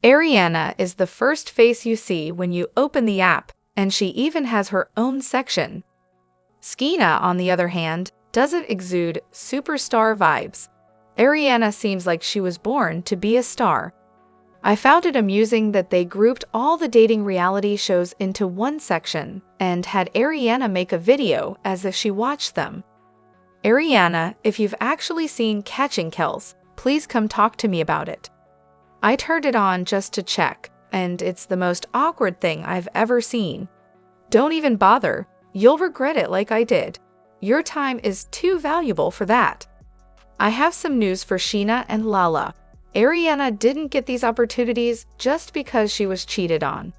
Ariana is the first face you see when you open the app, and she even has her own section. Scheana, on the other hand, doesn't exude superstar vibes. Ariana seems like she was born to be a star. I found it amusing that they grouped all the dating reality shows into one section and had Ariana make a video as if she watched them. Ariana, if you've actually seen Catching Kells, please come talk to me about it. I turned it on just to check, and it's the most awkward thing I've ever seen. Don't even bother, you'll regret it like I did. Your time is too valuable for that. I have some news for Sheena and Lala. Ariana didn't get these opportunities just because she was cheated on.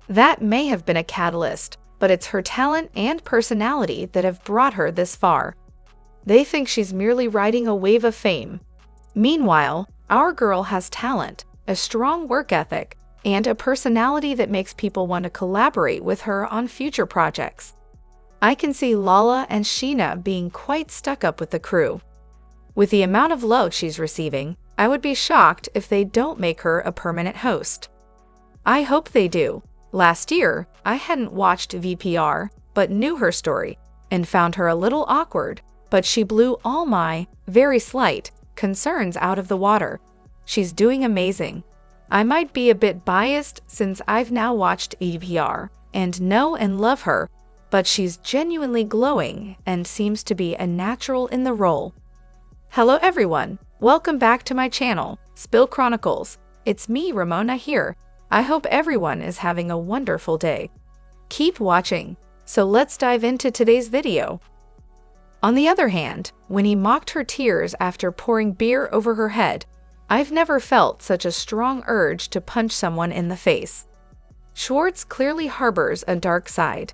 That may have been a catalyst, but it's her talent and personality that have brought her this far. They think she's merely riding a wave of fame. Meanwhile, our girl has talent, a strong work ethic, and a personality that makes people want to collaborate with her on future projects. I can see Lala and Sheena being quite stuck up with the crew. With the amount of love she's receiving, I would be shocked if they don't make her a permanent host. I hope they do. Last year, I hadn't watched VPR, but knew her story, and found her a little awkward, but she blew all my, very slight, concerns out of the water. She's doing amazing. I might be a bit biased since I've now watched VPR, and know and love her, but she's genuinely glowing and seems to be a natural in the role. Hello everyone! Welcome back to my channel, Spill Chronicles. It's me, Ramona, here. I hope everyone is having a wonderful day. Keep watching. So let's dive into today's video. On the other hand, when he mocked her tears after pouring beer over her head, I've never felt such a strong urge to punch someone in the face. Schwartz clearly harbors a dark side.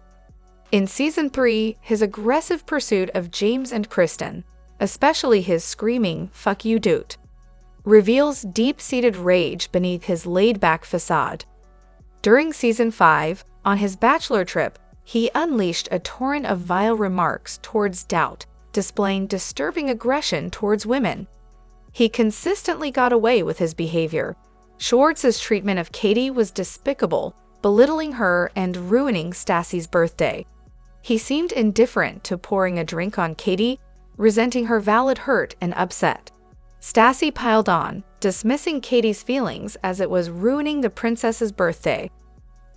In Season 3, his aggressive pursuit of James and Kristen, especially his screaming, "Fuck you, dude," reveals deep-seated rage beneath his laid-back facade. During Season 5, on his bachelor trip, he unleashed a torrent of vile remarks towards Doubt, displaying disturbing aggression towards women. He consistently got away with his behavior. Schwartz's treatment of Katie was despicable, belittling her and ruining Stassi's birthday. He seemed indifferent to pouring a drink on Katie, resenting her valid hurt and upset. Stassi piled on, dismissing Katie's feelings as it was ruining the princess's birthday.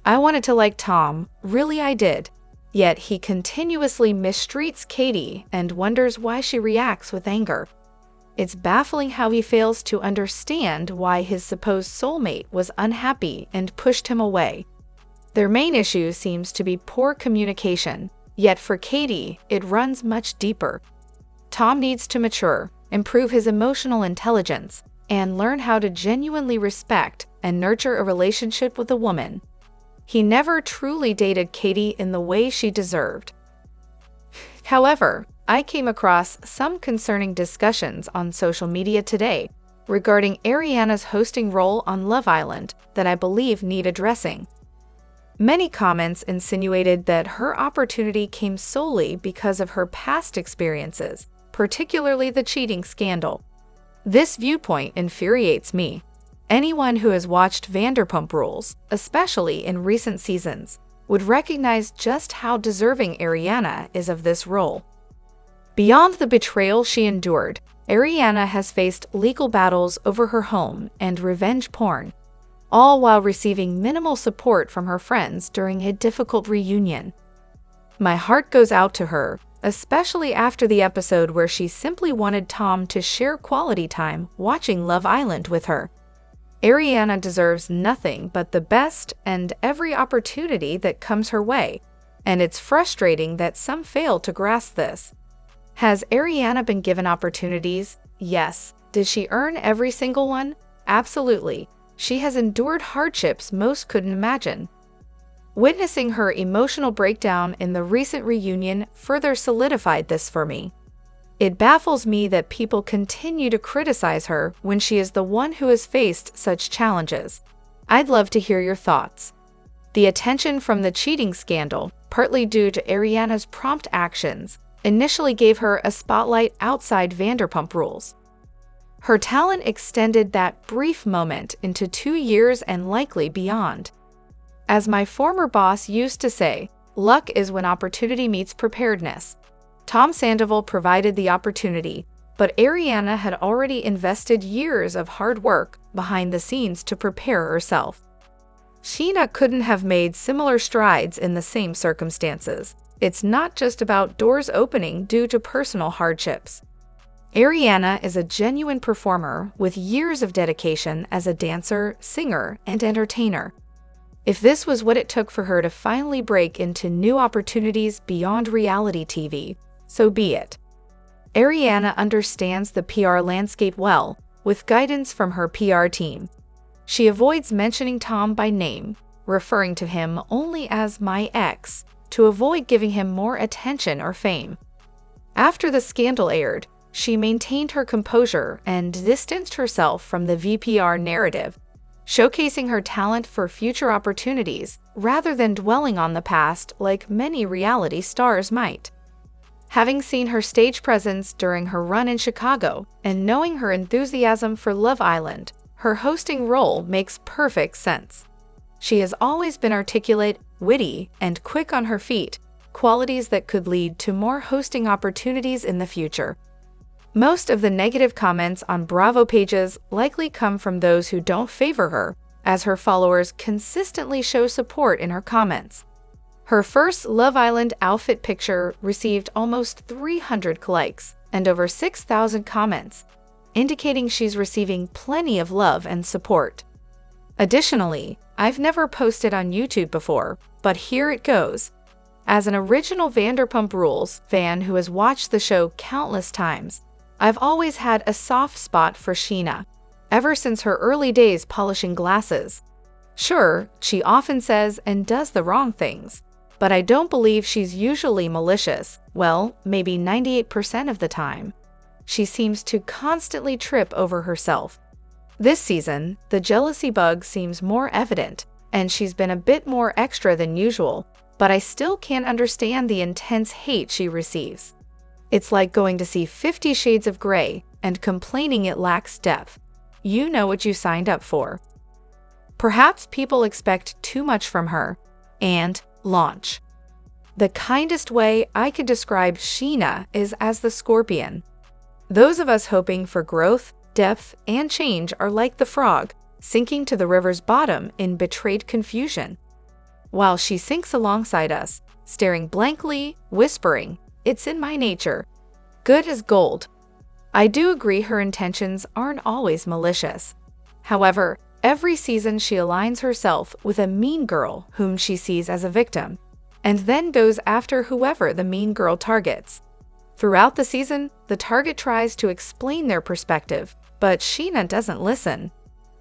I wanted to like Tom, really I did. Yet he continuously mistreats Katie and wonders why she reacts with anger. It's baffling how he fails to understand why his supposed soulmate was unhappy and pushed him away. Their main issue seems to be poor communication, yet for Katie, it runs much deeper. Tom needs to mature, improve his emotional intelligence, and learn how to genuinely respect and nurture a relationship with a woman. He never truly dated Katie in the way she deserved. However, I came across some concerning discussions on social media today regarding Ariana's hosting role on Love Island that I believe need addressing. Many comments insinuated that her opportunity came solely because of her past experiences, particularly the cheating scandal. This viewpoint infuriates me. Anyone who has watched Vanderpump Rules, especially in recent seasons, would recognize just how deserving Ariana is of this role. Beyond the betrayal she endured, Ariana has faced legal battles over her home and revenge porn, all while receiving minimal support from her friends during a difficult reunion. My heart goes out to her, especially after the episode where she simply wanted Tom to share quality time watching Love Island with her. Ariana deserves nothing but the best and every opportunity that comes her way, and it's frustrating that some fail to grasp this. Has Ariana been given opportunities? Yes. Did she earn every single one? Absolutely. She has endured hardships most couldn't imagine. Witnessing her emotional breakdown in the recent reunion further solidified this for me. It baffles me that people continue to criticize her when she is the one who has faced such challenges. I'd love to hear your thoughts. The attention from the cheating scandal, partly due to Ariana's prompt actions, initially gave her a spotlight outside Vanderpump Rules. Her talent extended that brief moment into 2 years and likely beyond. As my former boss used to say, luck is when opportunity meets preparedness. Tom Sandoval provided the opportunity, but Ariana had already invested years of hard work behind the scenes to prepare herself. Sheena couldn't have made similar strides in the same circumstances. It's not just about doors opening due to personal hardships. Ariana is a genuine performer with years of dedication as a dancer, singer, and entertainer. If this was what it took for her to finally break into new opportunities beyond reality TV, so be it. Ariana understands the PR landscape well, with guidance from her PR team. She avoids mentioning Tom by name, referring to him only as my ex, to avoid giving him more attention or fame. After the scandal aired, she maintained her composure and distanced herself from the VPR narrative, showcasing her talent for future opportunities rather than dwelling on the past like many reality stars might. Having seen her stage presence during her run in Chicago and knowing her enthusiasm for Love Island, her hosting role makes perfect sense. She has always been articulate, witty, and quick on her feet, qualities that could lead to more hosting opportunities in the future. Most of the negative comments on Bravo pages likely come from those who don't favor her, as her followers consistently show support in her comments. Her first Love Island outfit picture received almost 300 likes and over 6,000 comments, indicating she's receiving plenty of love and support. Additionally, I've never posted on YouTube before, but here it goes. As an original Vanderpump Rules fan who has watched the show countless times, I've always had a soft spot for Sheena, ever since her early days polishing glasses. Sure, she often says and does the wrong things, but I don't believe she's usually malicious, well, maybe 98% of the time. She seems to constantly trip over herself. This season, the jealousy bug seems more evident, and she's been a bit more extra than usual, but I still can't understand the intense hate she receives. It's like going to see 50 Shades of Grey and complaining it lacks depth. You know what you signed up for. Perhaps people expect too much from her. And launch. The kindest way I could describe Sheena is as the scorpion. Those of us hoping for growth, depth, and change are like the frog, sinking to the river's bottom in betrayed confusion. While she sinks alongside us, staring blankly, whispering, "It's in my nature. Good as gold." I do agree her intentions aren't always malicious. However, every season she aligns herself with a mean girl whom she sees as a victim, and then goes after whoever the mean girl targets. Throughout the season, the target tries to explain their perspective, but Sheena doesn't listen.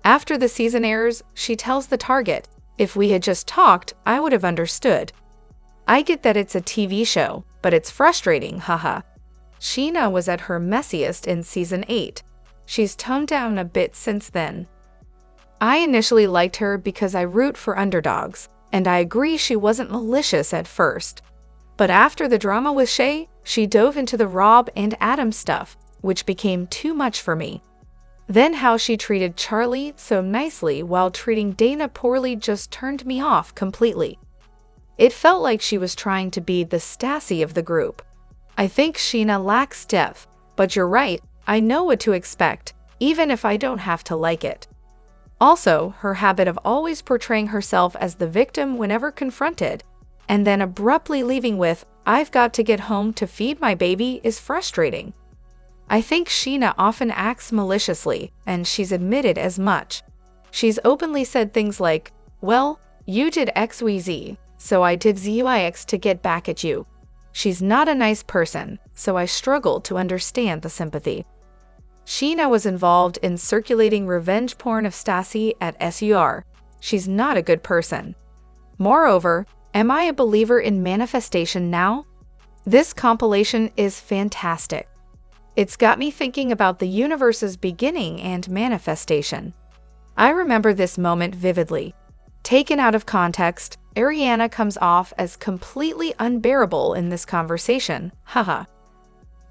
After the season airs, she tells the target, "If we had just talked, I would have understood." I get that it's a TV show, but it's frustrating, haha. Sheena was at her messiest in season 8. She's toned down a bit since then. I initially liked her because I root for underdogs, and I agree she wasn't malicious at first. But after the drama with Shay, she dove into the Rob and Adam stuff, which became too much for me. Then how she treated Charlie so nicely while treating Dana poorly just turned me off completely. It felt like she was trying to be the Stassi of the group. I think Sheena lacks depth, but you're right, I know what to expect, even if I don't have to like it. Also, her habit of always portraying herself as the victim whenever confronted, and then abruptly leaving with, "I've got to get home to feed my baby," is frustrating. I think Sheena often acts maliciously, and she's admitted as much. She's openly said things like, "Well, you did XYZ, so I did ZYX to get back at you." She's not a nice person, so I struggle to understand the sympathy. Sheena was involved in circulating revenge porn of Stassi at SUR. She's not a good person. Moreover, am I a believer in manifestation now? This compilation is fantastic. It's got me thinking about the universe's beginning and manifestation. I remember this moment vividly. Taken out of context, Ariana comes off as completely unbearable in this conversation, haha.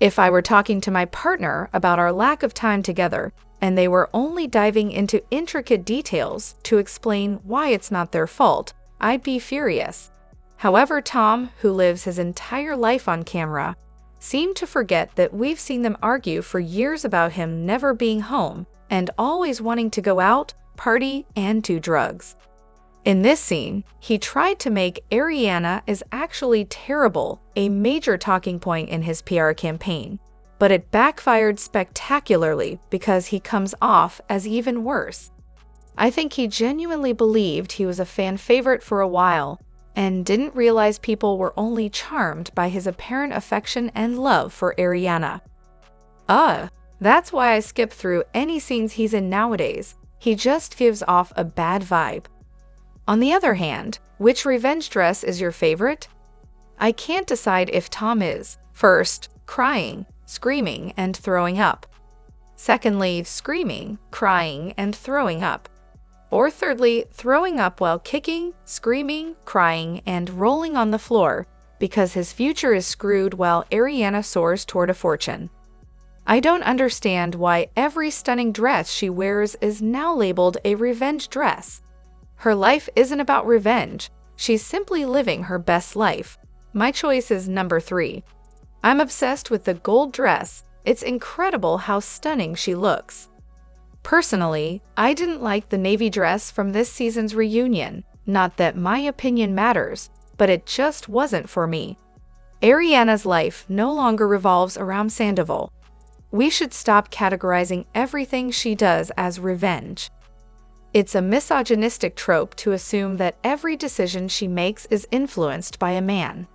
If I were talking to my partner about our lack of time together, and they were only diving into intricate details to explain why it's not their fault, I'd be furious. However, Tom, who lives his entire life on camera, seemed to forget that we've seen them argue for years about him never being home and always wanting to go out, party, and do drugs. In this scene, he tried to make Ariana is actually terrible a major talking point in his PR campaign, but it backfired spectacularly because he comes off as even worse. I think he genuinely believed he was a fan favorite for a while and didn't realize people were only charmed by his apparent affection and love for Ariana. That's why I skip through any scenes he's in nowadays. He just gives off a bad vibe. On the other hand, which revenge dress is your favorite? I can't decide if Tom is, first, crying, screaming, and throwing up. Secondly, screaming, crying, and throwing up. Or thirdly, throwing up while kicking, screaming, crying, and rolling on the floor because his future is screwed while Ariana soars toward a fortune. I don't understand why every stunning dress she wears is now labeled a revenge dress. Her life isn't about revenge. She's simply living her best life. My choice is number 3. I'm obsessed with the gold dress. It's incredible how stunning she looks. Personally, I didn't like the navy dress from this season's reunion. Not that my opinion matters, but it just wasn't for me. Ariana's life no longer revolves around Sandoval. We should stop categorizing everything she does as revenge. It's a misogynistic trope to assume that every decision she makes is influenced by a man.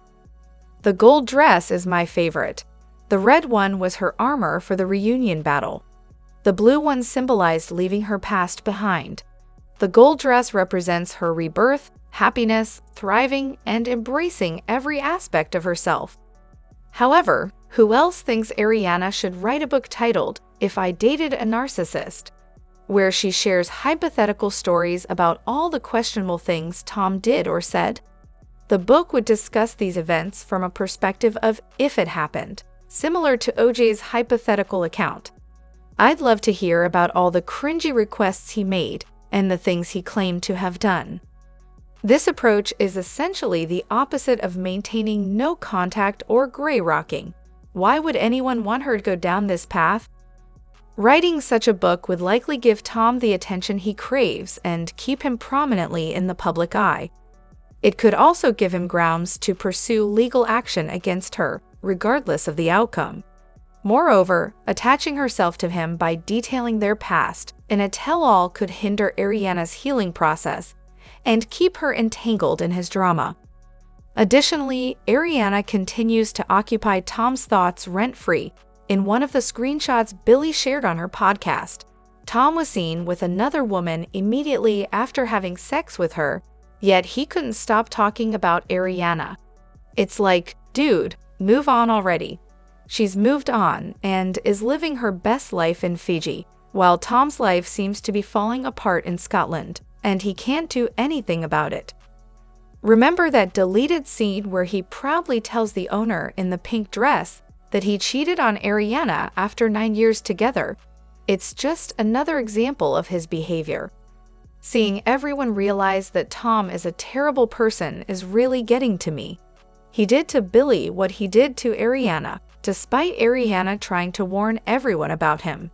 The gold dress is my favorite. The red one was her armor for the reunion battle. The blue one symbolized leaving her past behind. The gold dress represents her rebirth, happiness, thriving, and embracing every aspect of herself. However, who else thinks Ariana should write a book titled, "If I Dated a Narcissist?" where she shares hypothetical stories about all the questionable things Tom did or said? The book would discuss these events from a perspective of if it happened, similar to OJ's hypothetical account. I'd love to hear about all the cringy requests he made and the things he claimed to have done. This approach is essentially the opposite of maintaining no contact or gray rocking. Why would anyone want her to go down this path? Writing such a book would likely give Tom the attention he craves and keep him prominently in the public eye. It could also give him grounds to pursue legal action against her, regardless of the outcome. Moreover, attaching herself to him by detailing their past in a tell-all could hinder Ariana's healing process and keep her entangled in his drama. Additionally, Ariana continues to occupy Tom's thoughts rent-free. In one of the screenshots Billy shared on her podcast, Tom was seen with another woman immediately after having sex with her, yet he couldn't stop talking about Ariana. It's like, dude, move on already. She's moved on and is living her best life in Fiji, while Tom's life seems to be falling apart in Scotland, and he can't do anything about it. Remember that deleted scene where he proudly tells the owner in the pink dress that he cheated on Ariana after 9 years together? It's just another example of his behavior. Seeing everyone realize that Tom is a terrible person is really getting to me. He did to Billy what he did to Ariana, despite Ariana trying to warn everyone about him.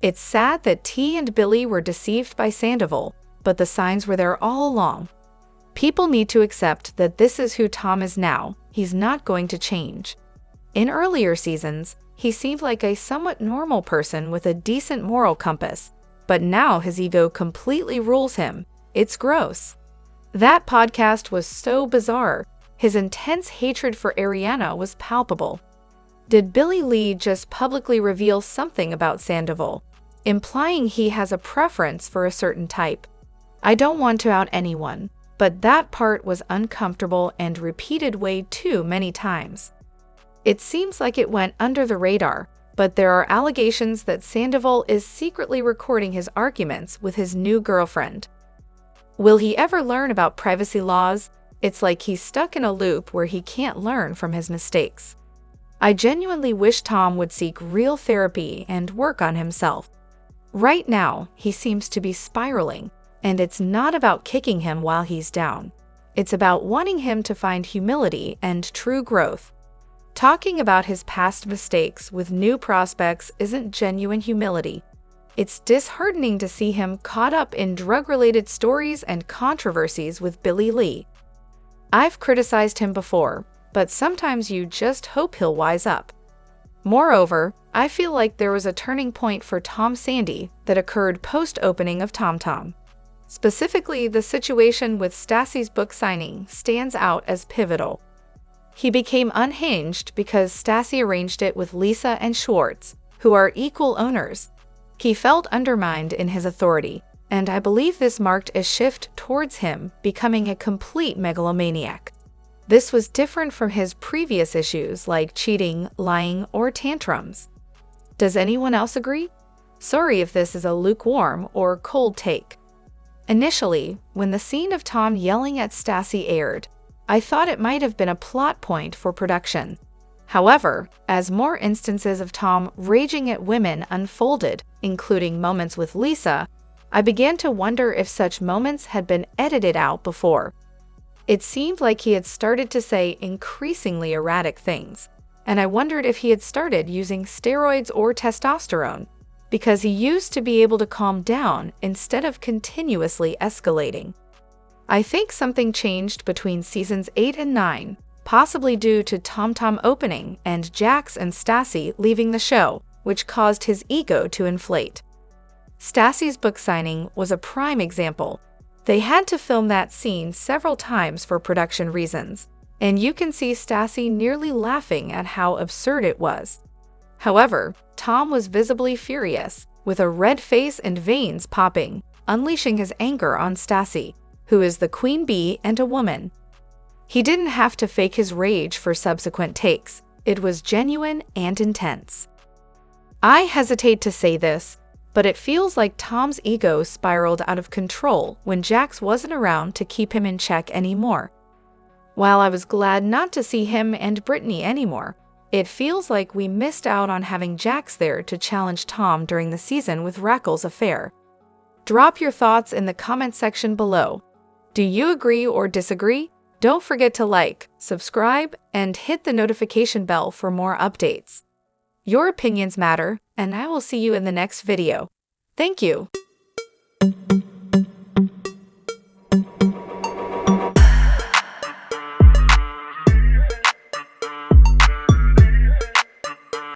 It's sad that T and Billy were deceived by Sandoval, but the signs were there all along. People need to accept that this is who Tom is now. He's not going to change. In earlier seasons, he seemed like a somewhat normal person with a decent moral compass, but now his ego completely rules him. It's gross. That podcast was so bizarre. His intense hatred for Ariana was palpable. Did Billy Lee just publicly reveal something about Sandoval, implying he has a preference for a certain type? I don't want to out anyone, but that part was uncomfortable and repeated way too many times. It seems like it went under the radar, but there are allegations that Sandoval is secretly recording his arguments with his new girlfriend. Will he ever learn about privacy laws? It's like he's stuck in a loop where he can't learn from his mistakes. I genuinely wish Tom would seek real therapy and work on himself. Right now, he seems to be spiraling, and it's not about kicking him while he's down. It's about wanting him to find humility and true growth. Talking about his past mistakes with new prospects isn't genuine humility. It's disheartening to see him caught up in drug-related stories and controversies with Billy Lee. I've criticized him before, but sometimes you just hope he'll wise up. Moreover, I feel like there was a turning point for Tom Sandy that occurred post-opening of TomTom. Specifically, the situation with Stassi's book signing stands out as pivotal. He became unhinged because Stassi arranged it with Lisa and Schwartz, who are equal owners. He felt undermined in his authority, and I believe this marked a shift towards him becoming a complete megalomaniac. This was different from his previous issues like cheating, lying, or tantrums. Does anyone else agree? Sorry if this is a lukewarm or cold take. Initially, when the scene of Tom yelling at Stassi aired, I thought it might have been a plot point for production. However, as more instances of Tom raging at women unfolded, including moments with Lisa, I began to wonder if such moments had been edited out before. It seemed like he had started to say increasingly erratic things, and I wondered if he had started using steroids or testosterone, because he used to be able to calm down instead of continuously escalating. I think something changed between seasons 8 and 9, possibly due to TomTom opening and Jax and Stassi leaving the show, which caused his ego to inflate. Stassi's book signing was a prime example. They had to film that scene several times for production reasons, and you can see Stassi nearly laughing at how absurd it was. However, Tom was visibly furious, with a red face and veins popping, unleashing his anger on Stassi, who is the queen bee and a woman. He didn't have to fake his rage for subsequent takes. It was genuine and intense. I hesitate to say this, but it feels like Tom's ego spiraled out of control when Jax wasn't around to keep him in check anymore. While I was glad not to see him and Brittany anymore, it feels like we missed out on having Jax there to challenge Tom during the season with Raquel's affair. Drop your thoughts in the comment section below. Do you agree or disagree? Don't forget to like, subscribe, and hit the notification bell for more updates. Your opinions matter, and I will see you in the next video. Thank you.